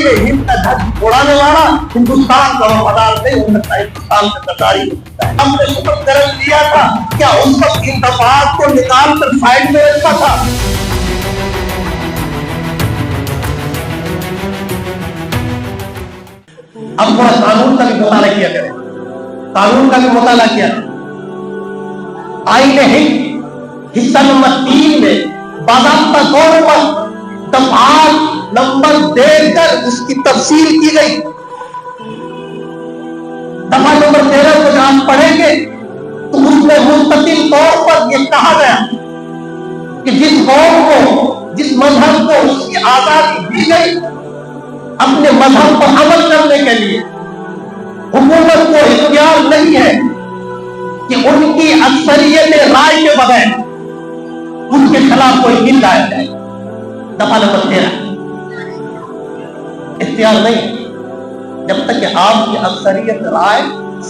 آئین ہند کا دھج اڑانے والا ہندوستان کا وفادار نہیں ہو سکتا، ہندوستان کا غداری ہو سکتا ہے۔ ہم نے شپث گرہن کیا تھا، کیا اس وقت ان دفعات کو نکال کر سائڈ میں رکھا تھا؟ اب تھوڑا قانون کا بھی مطالعہ کیا کریں، قانون کا بھی مطالعہ کیا کریں۔ آئین ہند حصہ نمبر 3 میں باضابطہ طور پر دفعات نمبر دے کر اس کی تفصیل کی گئی۔ دفعہ نمبر 13 کو جب آپ پڑھیں گے تو اس میں مستقل طور پر یہ کہا گیا کہ جس قوم کو، جس مذہب کو اس کی آزادی دی گئی اپنے مذہب پر عمل کرنے کے لیے، حکومت کو اختیار نہیں ہے کہ ان کی اکثریت رائے کے بغیر ان کے خلاف کوئی بل لایا جائے۔ دفعہ نمبر 13 اختیار نہیں جب تک کہ آپ کی اکثریت رائے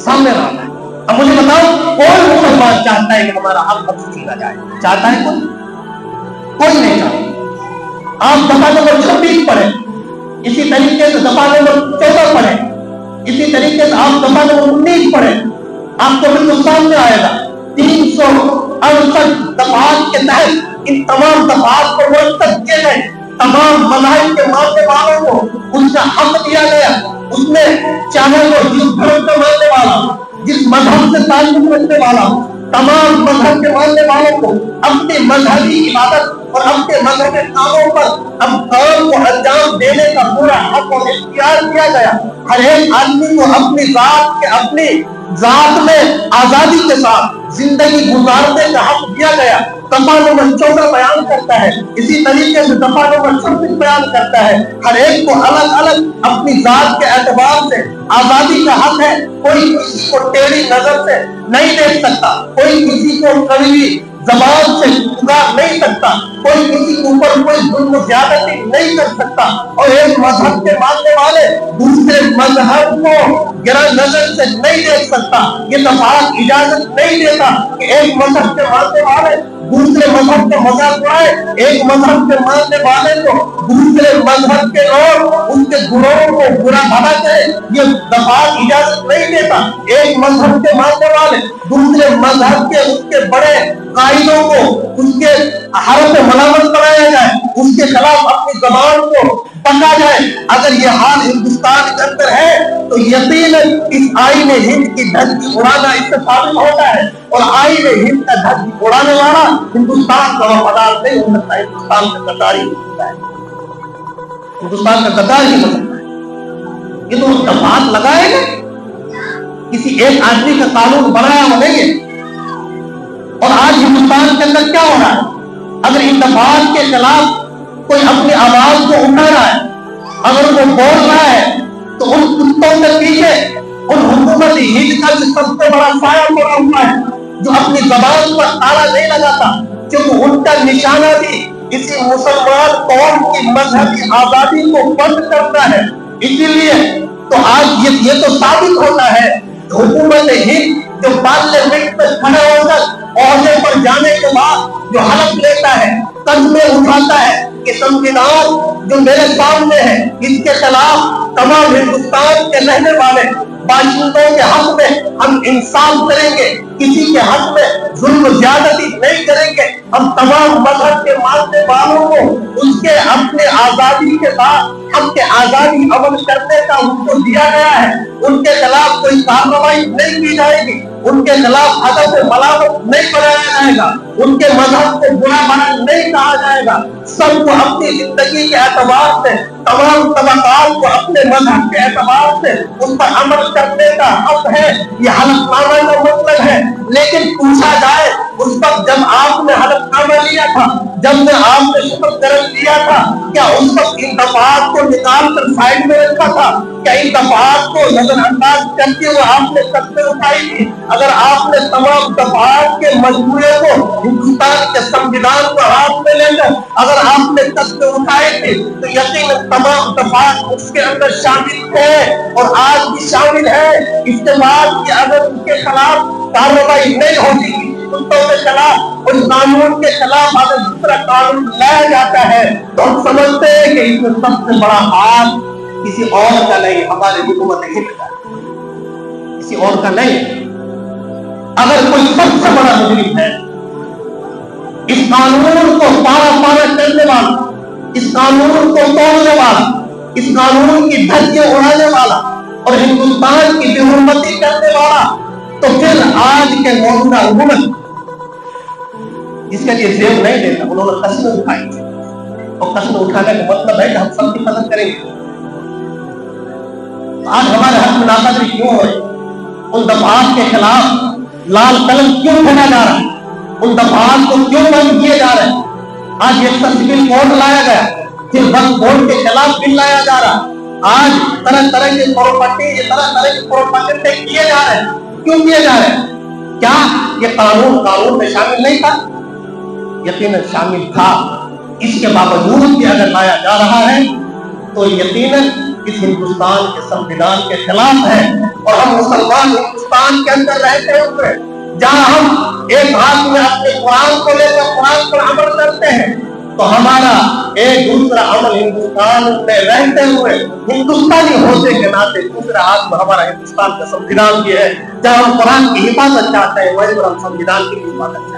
سامنے نہ آئے۔ اب مجھے بتاؤ، کون مسلمان چاہتا ہے کہ ہمارا حق حق چھینا جائے؟ چاہتا ہے کوئی نہیں چاہتا۔ آپ دفعہ نمبر 26 پڑھیں، اسی طریقے سے دفعہ نمبر 14 پڑھیں، اسی طریقے سے آپ دفعہ نمبر 19 پڑھیں، آپ کو بالکل سامنے آئے گا 368 دفعات کے تحت ان تمام دفعات کو مرتب کیے گئے۔ تمام مذاہب کے ماننے والوں کو ان کا حق دیا گیا۔ اس میں چاہے وہ جس دھرم کا ماننے والا، جس مذہب سے تعلق رکھنے والا، تمام مذہب کے ماننے والوں کو اپنی مذہبی عبادت اور اپنے مذہبی کاموں پر اب کام کو انجام دینے کا پورا حق اور اختیار دیا گیا۔ ہر ایک آدمی کو اپنی ذات میں آزادی کے ساتھ زندگی گزارنے کا حق دیا گیا۔ دفعہ نمبر 14 بیان کرتا ہے، اسی طریقے سے دفعہ نمبر 26 بیان کرتا ہے، ہر ایک کو الگ الگ اپنی ذات کے اعتبار سے آزادی کا حق ہے۔ کوئی کسی کو ٹیڑھی نظر سے نہیں دیکھ سکتا، کوئی کسی کو کڑوی زبان سے پکار نہیں سکتا، کوئی کسی کے اوپر کوئی ظلم و زیادتی نہیں کر سکتا، اور ایک مذہب کے ماننے والے دوسرے مذہب کو گرہ نظر سے نہیں دیکھ سکتا۔ یہ دفعات اجازت نہیں دیتا کہ ایک مذہب کے ماننے والے دوسرے مذہب کا مذاق اڑائے، ایک مذہب کے ماننے والے کو دوسرے مذہب کے لوگ ان کے گروہوں کو برا بھلا کرے، یہ دفعات اجازت نہیں دیتا۔ ایک مذہب کے ماننے والے دوسرے مذہب کے اس کے بڑے قائدوں کو اس کے حرف ملامت بنایا جائے، اس کے خلاف اپنی زبان کو پکا جائے۔ اگر یہ حال ہندوستان کے اندر ہے تو یقیناً اس آئین ہند کی دھج اڑانا اس سے ثابت ہوتا ہے، اور آئین ہند کا دھج اڑانے والا ہندوستان کا وفادار نہیں ہو سکتا، ہندوستان کا غداری ہو سکتا ہے، ہندوستان کا غدار ہی ہو سکتا ہے۔ یہ تو دفعات لگائے گا، کسی ایک آدمی کا قانون بنایا ہوا نہیں ہے۔ اور آج ہندوستان کے اندر کیا ہو رہا ہے؟ اگر ان دفعات کے خلاف کوئی اپنی آواز کو اٹھا رہا ہے، اگر وہ بول رہا ہے، تو ان کتوں کے پیچھے ان حکومت ہند کا سب سے بڑا سایہ پڑا ہوا ہے، جو اپنی زبان پر تالا نہیں لگاتا، کیونکہ ان کا نشانہ بھی اسی مسلمان قوم کی مذہبی آزادی کو بند کرنا ہے۔ اسی لیے تو آج یہ تو ثابت ہوتا ہے، حکومت ہند جو پارلیمنٹ میں کھڑا ہو کر عہدے پر جانے کے بعد جو حلف لیتا ہے، قدمیں اٹھاتا ہے کہ سنویدھان جو میرے سامنے ہے اس کے خلاف تمام ہندوستان کے رہنے والے باشندوں کے حق میں ہم انصاف کریں گے، کسی کے حق میں ظلم و زیادتی نہیں کریں گے، ہم تمام مذہب کے ماننے والوں کو اس کے اپنے آزادی کے ساتھ حق کے آزادی عمل کرنے کا ان کو دیا گیا ہے، ان کے خلاف کوئی کارروائی نہیں کی جائے گی، ان کے خلاف حدث ملامت نہیں بنایا جائے گا، ان کے مذہب کو برا بھلا نہیں کہا جائے گا۔ سب کو اپنی زندگی کے اعتبار سے، تمام طبقات کو اپنے مذہب کے اعتبار سے ان پر عمل کرنے کا حق ہے، یہ حلف نامہ کا مطلب ہے۔ لیکن پوچھا جائے اس وقت جب آپ نے حلف نامہ لیا تھا، جب آپ نے شپث گرہن کیا تھا، کیا اس وقت ان دفعات کو نکال کر سائڈ میں رکھا تھا؟ کیا ان دفعات کو نظر انداز کرتے ہوئے آپ نے قدمیں اٹھائی تھی؟ اگر آپ نے تمام دفعات کے مجموعے کو، ہندوستان کے سنویدھان کو ہاتھ میں لے کر اگر آپ نے قدمیں اٹھائے تھے تو یقیناً تمام دفعات اس کے اندر شامل ہے اور آج بھی شامل ہے۔ اس کے بعد کہ اگر ان کے خلاف کارروائی نہیں ہوتی، کتوں کے خلاف، اس قانون کے خلاف اگر دوسرا قانون لایا جاتا ہے تو ہم سمجھتے ہیں کہ اس میں سب سے بڑا ہاتھ کسی اور کا نہیں، ہمارے حکومت ہند کا، کسی اور کا نہیں۔ اگر کوئی سب سے بڑا مجرم ہے، اس قانون کو پارا پارا کرنے والا، اس قانون کو توڑنے والا، اس قانون کی دھجیاں اڑانے والا اور ہندوستان کی بے حرمتی کرنے والا، تو پھر آج کے موجودہ حکومت اس کے لیے زیب نہیں دیتا۔ انہوں نے قسمیں اٹھائی تھی، اور قسم اٹھانے کا مطلب ہے کہ ہم سب کی مدد کریں گے۔ آج ہمارے حق میں ناقدری کیوں ہو رہی؟ ان دفعات کے خلاف لال قلم کیوں پھیلا جا رہا ہے؟ ان دفعات کو کیوں بند کیے جا رہے ہیں؟ آج یہ سبسڈی کوڈ لایا گیا، پھر وقت بورڈ کے خلاف بل لایا جا رہا ہے۔ آج طرح طرح کے پروپرٹی، طرح طرح کے پروپیگنڈے کیے جا رہے ہیں۔ کیوں کیے جا رہے ہیں؟ کیا یہ قانون میں شامل نہیں تھا؟ یقیناً شامل تھا۔ اس کے باوجود بھی اگر لایا جا رہا ہے تو یقیناً اس ہندوستان کے سموِدھان کے خلاف ہے۔ اور ہم مسلمان ہندوستان کے اندر رہتے ہوئے، جہاں ہم ایک ہاتھ میں اپنے قرآن کو لے کر قرآن پر عمل کرتے ہیں، تو ہمارا ایک دوسرا عمل ہندوستان میں رہتے ہوئے، ہندوستانی ہونے کے ناطے دوسرا ہاتھ میں ہمارا ہندوستان کا سموِدھان بھی ہے۔ جہاں ہم قرآن کی حفاظت چاہتے ہیں، وہیں پر ہم سموِدھان کی حفاظت